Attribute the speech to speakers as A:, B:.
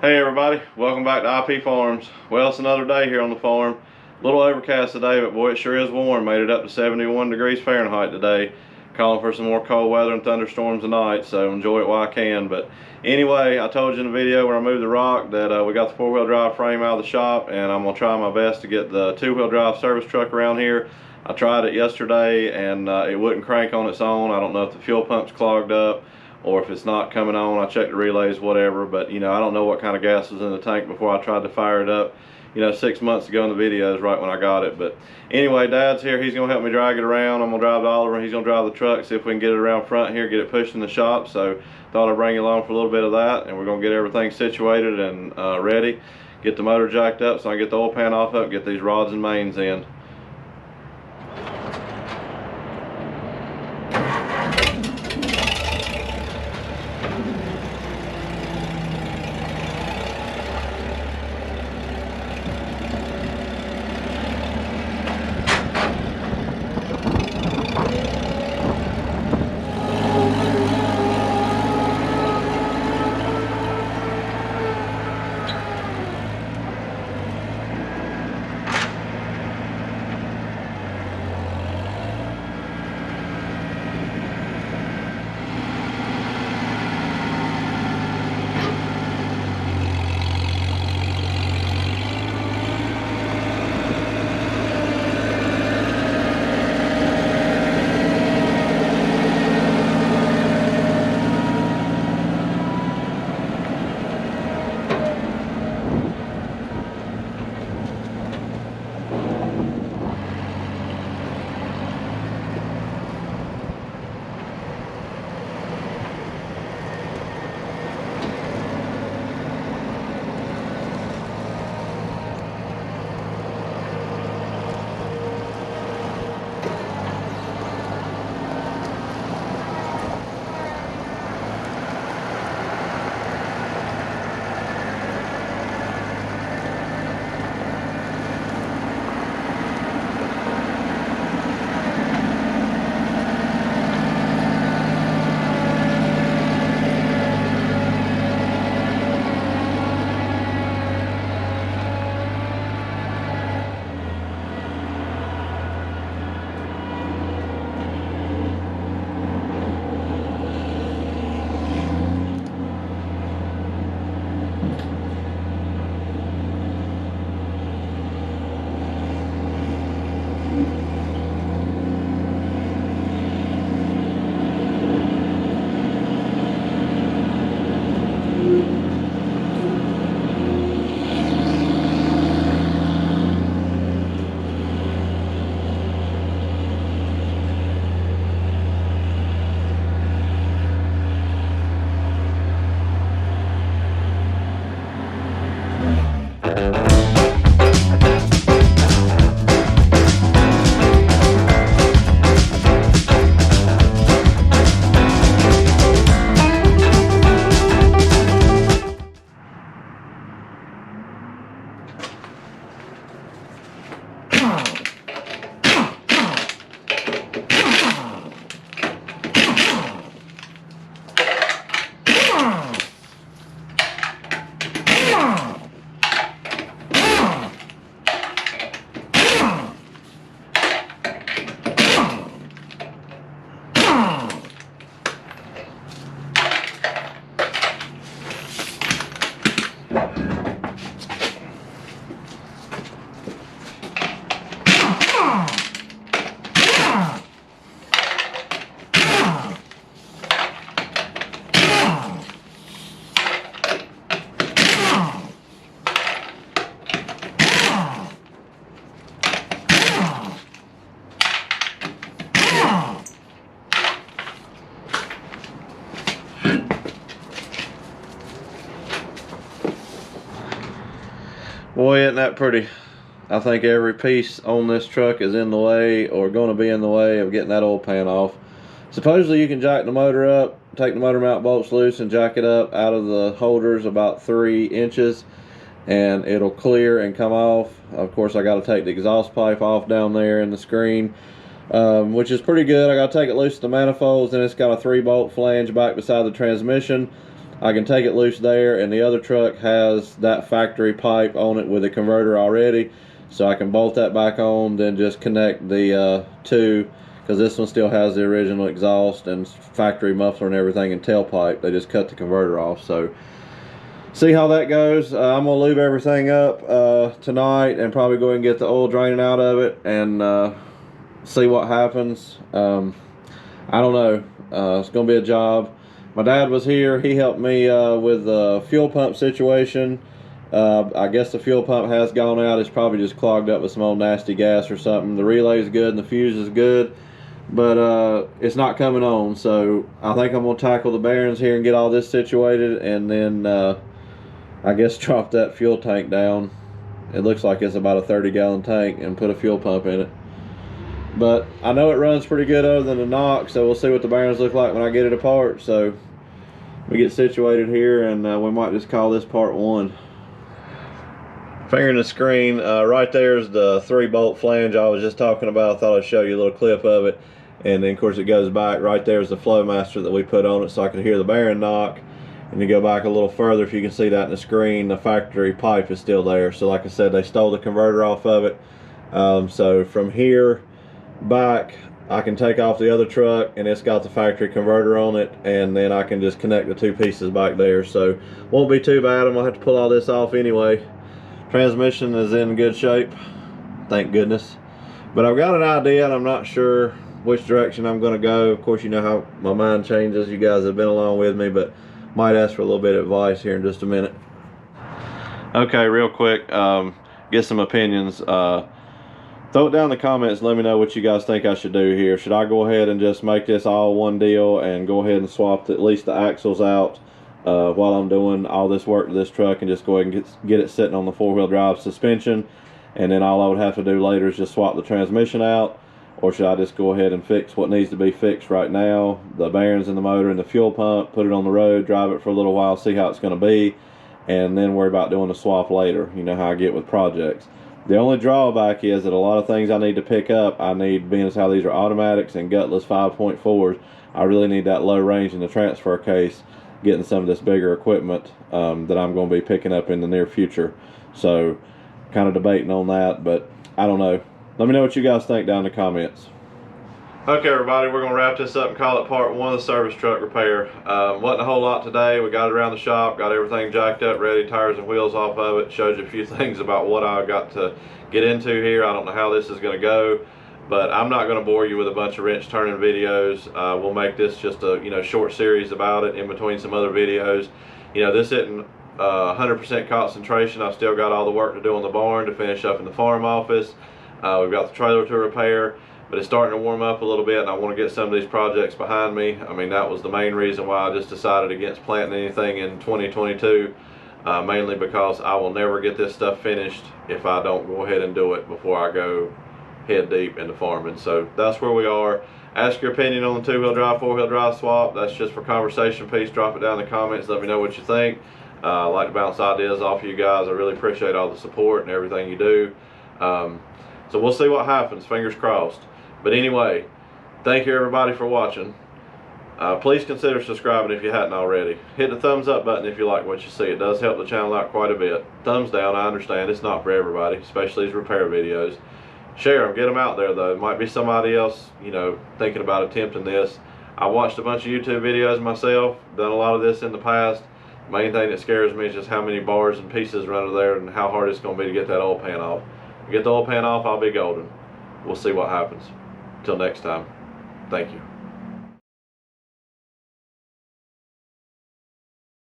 A: Hey everybody, welcome back to IP Farms. Well, it's another day here on the farm. A little overcast today, but boy, it sure is warm. Made it up to 71 degrees Fahrenheit today. Calling for some more cold weather and thunderstorms tonight, so enjoy it while I can. But anyway, I told you in the video where I moved the rock that we got the four-wheel drive frame out of the shop, and I'm gonna try my best to get the two-wheel drive service truck around here. I tried it yesterday and it wouldn't crank on its own. I don't know if the fuel pump's clogged up or if it's not coming on. I checked the relays, whatever, but you know, I don't know what kind of gas was in the tank before I tried to fire it up, you know, 6 months ago in the videos, right when I got it. But anyway, Dad's here. He's gonna help me drag it around. I'm gonna drive to Oliver, and he's gonna drive the truck, see if we can get it around front here, get it pushed in the shop. So thought I'd bring you along for a little bit of that, and we're gonna get everything situated and ready, get the motor jacked up so I can get the oil pan off up, get these rods and mains in. Boy, isn't that pretty. I think every piece on this truck is in the way or going to be in the way of getting that oil pan off. Supposedly you can jack the motor up, take the motor mount bolts loose and jack it up out of the holders about 3 inches and it'll clear and come off. Of course, I got to take the exhaust pipe off down there in the screen, which is pretty good. I got to take it loose to the manifolds, and it's got a 3-bolt flange back beside the transmission. I can take it loose there, and the other truck has that factory pipe on it with a converter already, so I can bolt that back on, then just connect the two, because this one still has the original exhaust and factory muffler and everything and tailpipe. They just cut the converter off. So see how that goes. I'm gonna lube everything up tonight and probably go ahead and get the oil draining out of it and see what happens. I don't know. It's gonna be a job. My dad was here. He helped me with the fuel pump situation. I guess the fuel pump has gone out. It's probably just clogged up with some old nasty gas or something. The relay is good and the fuse is good, but it's not coming on. So I think I'm gonna tackle the bearings here and get all this situated, and then I guess drop that fuel tank down. It looks like it's about a 30-gallon tank, and put a fuel pump in it. But I know it runs pretty good other than the knock, so we'll see what the bearings look like when I get it apart. So we get situated here, and we might just call this part one. Fingering the screen, right there's the 3-bolt flange I was just talking about. I thought I'd show you a little clip of it. And then of course it goes back. Right there's the flow master that we put on it so I could hear the bearing knock. And you go back a little further, if you can see that in the screen, the factory pipe is still there. So like I said, they stole the converter off of it. So from here back, I can take off the other truck, and it's got the factory converter on it, and then I can just connect the two pieces back there. So won't be too bad. I'm gonna have to pull all this off anyway. Transmission is in good shape, thank goodness. But I've got an idea, and I'm not sure which direction I'm gonna go. Of course, you know how my mind changes. You guys have been along with me, but might ask for a little bit of advice here in just a minute. Okay, real quick, get some opinions. Throw it down in the comments. Let me know what you guys think I should do here. Should I go ahead and just make this all one deal and go ahead and swap at least the axles out while I'm doing all this work to this truck, and just go ahead and get it sitting on the 4-wheel drive suspension, and then all I would have to do later is just swap the transmission out? Or should I just go ahead and fix what needs to be fixed right now, the bearings in the motor and the fuel pump, put it on the road, drive it for a little while, see how it's going to be, and then worry about doing the swap later? You know how I get with projects. The only drawback is that a lot of things I need to pick up, being as how these are automatics and gutless 5.4s, I really need that low range in the transfer case, getting some of this bigger equipment that I'm going to be picking up in the near future. So kind of debating on that, but I don't know. Let me know what you guys think down in the comments. Okay, everybody, we're going to wrap this up and call it part one of the service truck repair. Wasn't a whole lot today. We got it around the shop, got everything jacked up, ready, tires and wheels off of it. Showed you a few things about what I got to get into here. I don't know how this is going to go, but I'm not going to bore you with a bunch of wrench turning videos. We'll make this just a short series about it in between some other videos. This isn't 100% concentration. I've still got all the work to do on the barn to finish up in the farm office. We've got the trailer to repair, but it's starting to warm up a little bit, and I want to get some of these projects behind me. That was the main reason why I just decided against planting anything in 2022, mainly because I will never get this stuff finished if I don't go ahead and do it before I go head deep into farming. So that's where we are. Ask your opinion on the 2-wheel drive, 4-wheel drive swap. That's just for conversation piece. Drop it down in the comments. Let me know what you think. I like to bounce ideas off you guys. I really appreciate all the support and everything you do. So we'll see what happens, fingers crossed. But anyway, thank you everybody for watching. Please consider subscribing if you hadn't already. Hit the thumbs up button if you like what you see. It does help the channel out quite a bit. Thumbs down, I understand, it's not for everybody, especially these repair videos. Share them, get them out there though. Might be somebody else, thinking about attempting this. I watched a bunch of YouTube videos myself, done a lot of this in the past. The main thing that scares me is just how many bars and pieces run under there and how hard it's going to be to get that oil pan off. Get the oil pan off, I'll be golden. We'll see what happens. Till next time, thank you.